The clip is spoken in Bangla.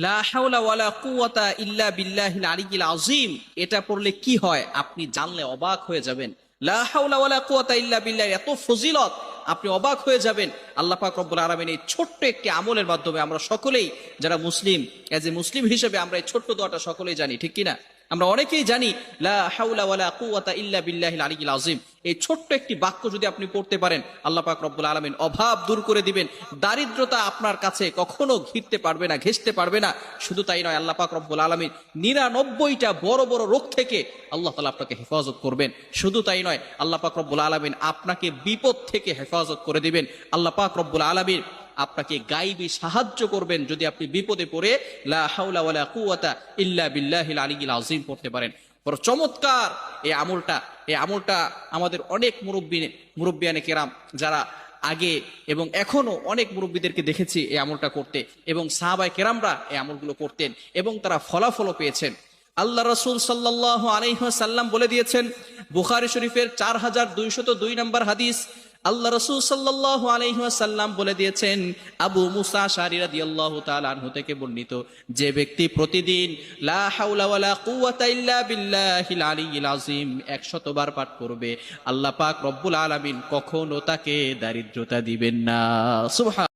লা হাওলা ওয়ালা কুওয়াতা ইল্লা বিল্লাহিল আলিয়্যিল আযীম, এটা পড়লে কি হয় আপনি জানলে অবাক হয়ে যাবেন। লা হাওলা ওয়ালা কুওয়াতা ইল্লা বিল্লাহ, এত ফজিলত, আপনি অবাক হয়ে যাবেন। আল্লাহ পাক রব্বুল আলামিন এই ছোট্ট একটি আমলের মাধ্যমে আমরা সকলেই যারা মুসলিম, এজ এ মুসলিম হিসেবে আমরা এই ছোট্ট দোয়াটা সকলেই জানি, ঠিক কিনা? আমরা অনেকেই জানি লা হাওলা ওয়ালা কুওয়াতা ইল্লা বিল্লাহিল আলিয়্যিল আযীম। এই ছোট্ট একটি বাক্য যদি আপনি পড়তে পারেন, আল্লাহ পাক রব্বুল আলামিন অভাব দূর করে দিবেন, দারিদ্রতা আপনার কাছে কখনো ঘিরতে পারবে না, ঘেঁষতে পারবে না। শুধু তাই নয়, আল্লাহ পাক রব্বুল আলামিন 99টা বড় বড় রোগ থেকে আল্লাহ তাআলা আপনাকে হেফাজত করবেন। শুধু তাই নয়, আল্লাহ পাক রব্বুল আলামিন আপনাকে বিপদ থেকে হেফাজত করে দিবেন। আল্লাহ পাক রব্বুল আলামিন আপনাকে গায়বী সাহায্য করবেন যদি আপনি বিপদে পড়ে লা হাওলা ওয়ালা কুওয়াতা ইল্লা বিল্লাহিল আলিয়্যিল আযীম পড়তে পারেন। বড় চমৎকার এই আমলটা আমাদের অনেক মুরব্বিয়ানে কেরাম যারা আগে এবং এখনো অনেক মুরব্বীদেরকে দেখেছি এই আমলটা করতে, এবং সাহাবায়ে কেরামরা এই আমলগুলো করতেন এবং তারা ফলাফলও পেয়েছেন। আল্লাহ রাসূল সাল্লাল্লাহু আলাইহি ওয়াসাল্লাম বলে দিয়েছেন, বুখারী শরীফের 4202 নম্বর হাদিস, আল্লাহ রাসূল সাল্লাল্লাহু আলাইহি ওয়াসাল্লাম বলে দিয়েছেন, আবু মুসা আশআরী রাদিয়াল্লাহু তাআলা আনহু থেকে বর্ণিত, যে ব্যক্তি প্রতিদিন লা হাওলা ওয়ালা কুওয়াতা ইল্লা বিল্লাহিল আলিয়্যিল আযীম 100 বার পাঠ করবে, আল্লাহ পাক রব্বুল আলামিন কখনো তাকে দারিদ্রতা দিবেন না। সুবহান